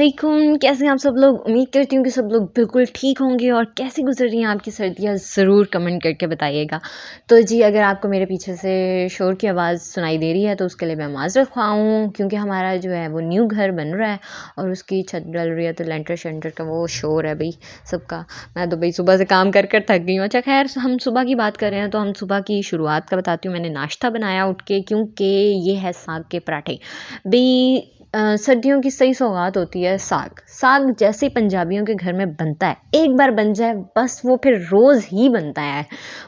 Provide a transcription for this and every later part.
अस्सलामुअलैकुम। कैसे हैं आप सब लोग? उम्मीद करती हूँ कि सब लोग बिल्कुल ठीक होंगे। और कैसी गुजर रही हैं आपकी सर्दियाँ, ज़रूर कमेंट करके बताइएगा। तो जी, अगर आपको मेरे पीछे से शोर की आवाज़ सुनाई दे रही है तो उसके लिए मैं माज़रत ख़्वाह हूँ, क्योंकि हमारा जो है वो न्यू घर बन रहा है और उसकी छत डल रही है, तो लेंटर शेंटर का वो शोर है भाई सबका। मैं तो भाई सुबह से काम कर कर थक गई हूँ। अच्छा खैर, हम सुबह की बात कर रहे हैं तो हम सुबह की शुरुआत का बताती हूँ। मैंने नाश्ता बनाया उठ के, क्योंकि ये है साग के पराठे। भाई सर्दियों की सही सौगात होती है साग। साग जैसे पंजाबियों के घर में बनता है, एक बार बन जाए बस वो फिर रोज़ ही बनता है।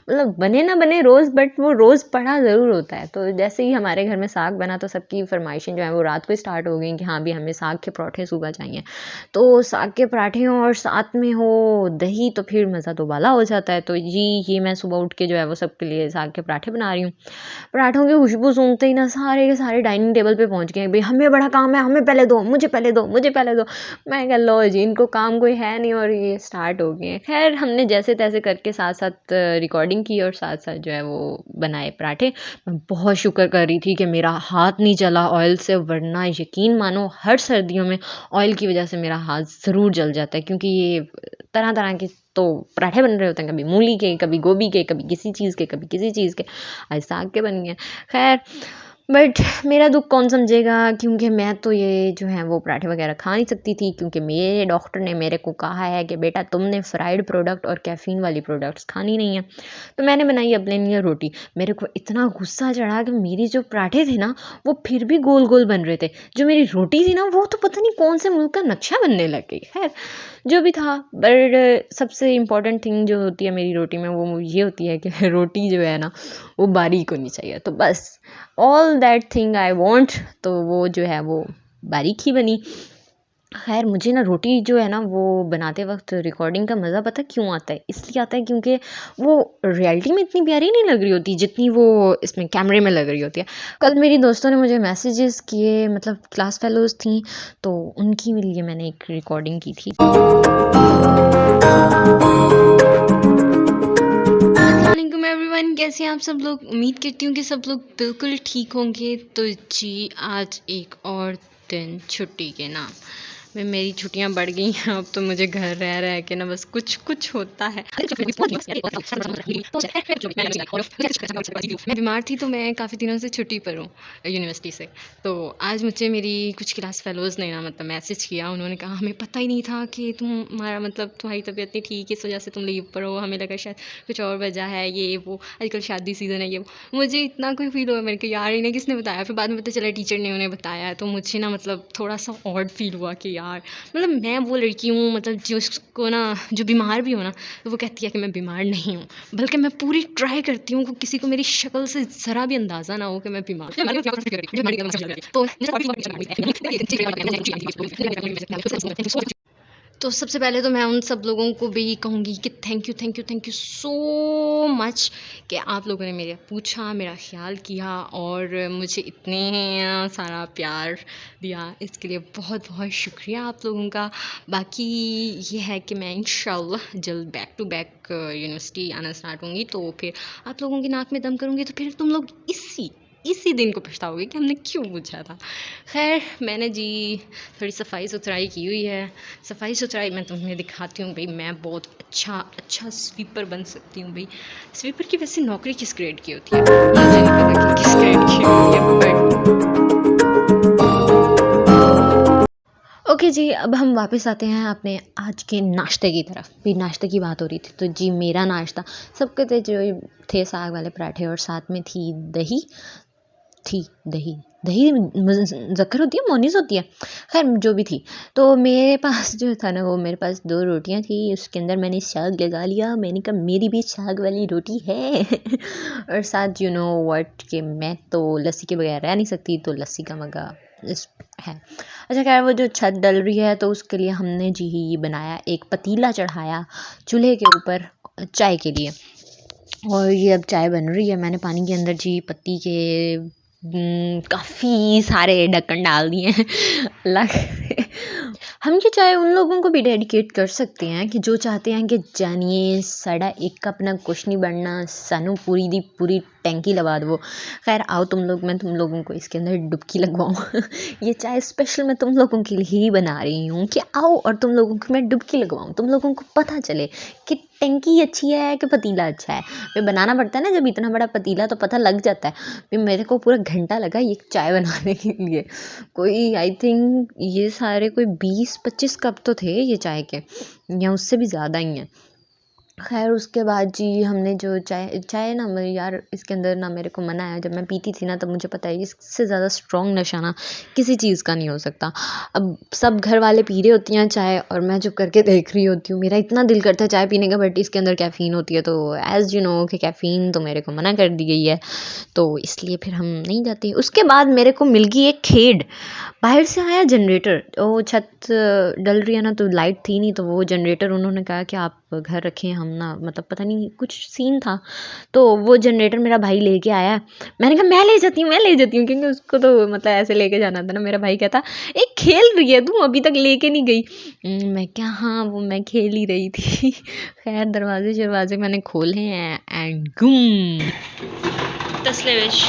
मतलब बने ना बने रोज़, बट वो रोज़ पड़ा ज़रूर होता है। तो जैसे ही हमारे घर में साग बना तो सबकी फरमाइशें जो है वो रात को स्टार्ट हो गई कि हाँ भी हमें साग के पराठे सुबह चाहिए। तो साग के पराठे हों और साथ में हो दही, तो फिर मज़ा तो बाला हो जाता है। तो जी, ये मैं सुबह उठ के जो है वो सबके लिए साग के पराठे बना रही हूँ। पराठों की खुशबू सूंघते ही ना सारे के सारे डाइनिंग टेबल पे पहुंच गए। भाई हमें बड़ा काम है, हमें पहले दो, मुझे पहले दो, मुझे पहले दो। मैं कह लो जी, इनको काम कोई है नहीं और ये स्टार्ट हो गए हैं। खैर, हमने जैसे तैसे करके साथ साथ रिकॉर्डिंग की और साथ साथ जो है वो बनाए पराठे। मैं बहुत शुक्र कर रही थी कि मेरा हाथ नहीं चला ऑयल से, वरना यकीन मानो हर सर्दियों में ऑयल की वजह से मेरा हाथ ज़रूर जल जाता है, क्योंकि ये तरह तरह के तो पराठे बन रहे होते हैं, कभी मूली के, कभी गोभी के, कभी किसी चीज़ के, कभी किसी चीज़ के। आज साग के बन गए। खैर, बट मेरा दुख कौन समझेगा, क्योंकि मैं तो ये जो है वो पराठे वगैरह खा नहीं सकती थी, क्योंकि मेरे डॉक्टर ने मेरे को कहा है कि बेटा तुमने फ्राइड प्रोडक्ट और कैफ़ीन वाली प्रोडक्ट्स खानी नहीं है। तो मैंने बनाई अपने लिए रोटी। मेरे को इतना गुस्सा चढ़ा कि मेरी जो पराठे थे ना वो फिर भी गोल गोल बन रहे थे, जो मेरी रोटी थी ना वो तो पता नहीं कौन से मुल्क का नक्शा बनने लग गई। खैर, जो भी था, बट सबसे इम्पॉर्टेंट थिंग जो होती है मेरी रोटी में वो ये होती है कि रोटी जो है ना वो बारीक होनी चाहिए। तो बस all that thing I want, तो वो जो है वो बारीक ही बनी। खैर, मुझे ना रोटी जो है ना वो बनाते वक्त रिकॉर्डिंग का मज़ा पता क्यों आता है? इसलिए आता है क्योंकि वो रियलिटी में इतनी प्यारी नहीं लग रही होती जितनी वो इसमें कैमरे में लग रही होती है। कल मेरी दोस्तों ने मुझे मैसेजेस किए, मतलब क्लास फेलोज़ थी, तो उनकी लिए मैंने एक रिकॉर्डिंग की थी। अस्सलामुअलैकुम एवरीवन, कैसे हैं आप सब लोग? उम्मीद करती हूँ कि सब लोग बिल्कुल ठीक होंगे। तो जी, आज एक और दिन छुट्टी के नाम में मेरी छुट्टियां बढ़ गई हैं। अब तो मुझे घर रह रह के ना बस कुछ कुछ होता है। मैं बीमार थी तो मैं काफ़ी दिनों से छुट्टी पर हूँ यूनिवर्सिटी से। तो आज मुझे मेरी कुछ क्लास फेलोज़ ने ना मतलब मैसेज किया। उन्होंने कहा हमें पता ही नहीं था कि तुम्हारा मतलब तुम्हारी तबीयत नहीं ठीक, इस वजह से तुम लीव पर हो। हमें लगा शायद कुछ और वजह है, ये वो, आजकल शादी सीज़न है, ये वो। मुझे इतना कोई फील हुआ मेरे को, यार इन्हें किसने बताया? फिर बाद में पता चला टीचर ने उन्हें बताया। तो मुझे ना मतलब थोड़ा सा ऑड फील हुआ कि यार मतलब मैं वो लड़की हूँ मतलब जिसको ना जो बीमार भी हो ना तो वो कहती है कि मैं बीमार नहीं हूँ, बल्कि मैं पूरी ट्राई करती हूँ कि किसी को मेरी शक्ल से ज़रा भी अंदाज़ा ना हो कि मैं बीमार तो तो सबसे पहले तो मैं उन सब लोगों को भी कहूँगी कि thank you thank you thank you so much कि आप लोगों ने मेरे पूछा, मेरा ख्याल किया और मुझे इतने सारा प्यार दिया। इसके लिए बहुत बहुत शुक्रिया आप लोगों का। बाकी ये है कि मैं इंशाल्लाह जल्द बैक टू बैक यूनिवर्सिटी आना स्टार्ट होंगी, तो फिर आप लोगों की नाक में दम करूँगी, तो फिर तुम लोग इसी दिन को पछताओगे कि हमने क्यों पूछा था। खैर, मैंने जी थोड़ी सफाई सुथराई की हुई है। सफाई सुथराई मैं तुम्हें दिखाती हूँ भाई। मैं बहुत अच्छा स्वीपर बन सकती हूँ भाई। स्वीपर की वैसे नौकरी किस ग्रेड की होती है मुझे नहीं पता कि किस ग्रेड की होती है, बट ओके जी, अब हम वापस आते हैं अपने आज के नाश्ते की तरफ। भी नाश्ते की बात हो रही थी तो जी, मेरा नाश्ता सबके जो थे साग वाले पराठे और साथ में थी दही दही ज़क्र होती है, मोनीस होती है, खैर जो भी थी। तो मेरे पास जो था ना वो मेरे पास 2 रोटियां थी, उसके अंदर मैंने साग लगा लिया। मैंने कहा मेरी भी साग वाली रोटी है और साथ यू नो व्हाट कि मैं तो लस्सी के बगैर रह नहीं सकती, तो लस्सी का मगा इस है। अच्छा खैर, वो जो छत डल रही है तो उसके लिए हमने जी ये बनाया, एक पतीला चढ़ाया चूल्हे के ऊपर चाय के लिए, और ये अब चाय बन रही है। मैंने पानी के अंदर जी पत्ती के काफ़ी सारे ढक्कन डाल दिए हैं। अल्लाह हम ये चाय उन लोगों को भी डेडिकेट कर सकते हैं कि जो चाहते हैं कि जानिए साड़ा एक कप ना कुछ नहीं बनना, सानू पूरी दी पूरी टैंकी लगा दो। खैर आओ तुम लोग, मैं तुम लोगों को इसके अंदर डुबकी लगवाऊँ। ये चाय स्पेशल मैं तुम लोगों के लिए ही बना रही हूँ कि आओ और तुम लोगों को मैं डुबकी लगवाऊँ, तुम लोगों को पता चले कि टैंकी अच्छी है कि पतीला अच्छा है। फिर बनाना पड़ता है ना जब इतना बड़ा पतीला, तो पता लग जाता है। फिर मेरे को पूरा घंटा लगा ये चाय बनाने के लिए। कोई आई थिंक ये सारे कोई 20-25 कप तो थे ये चाय के, या उससे भी ज़्यादा ही हैं। खैर उसके बाद जी हमने जो चाय चाय ना यार इसके अंदर ना मेरे को मना है। जब मैं पीती थी ना तब मुझे पता है इससे ज़्यादा स्ट्रॉन्ग नशा ना किसी चीज़ का नहीं हो सकता। अब सब घर वाले पी रहे होती हैं चाय और मैं चुप करके देख रही होती हूँ। मेरा इतना दिल करता है चाय पीने का, बट इसके अंदर कैफ़ीन होती है, तो एज़ यू नो कि कैफ़ीन तो मेरे को मना कर दी गई है, तो इसलिए फिर हम नहीं जाते। उसके बाद मेरे को मिल गई एक खेड। बाहर से आया जनरेटर, वो छत डल रही है ना तो लाइट थी नहीं, तो वो जनरेटर उन्होंने कहा कि आप घर रखें, हम ना मतलब पता नहीं कुछ सीन था, तो वो जनरेटर मेरा भाई लेके आया। मैंने कहा मैं ले जाती हूँ, मैं ले जाती हूँ, क्योंकि उसको तो मतलब ऐसे लेके जाना था ना। मेरा भाई कहता एक खेल रही है तू, अभी तक लेके नहीं गई। मैं क्या, हाँ वो मैं खेल ही रही थी। खैर दरवाजे शरवाजे मैंने खोले हैं एंड गुम तसले विश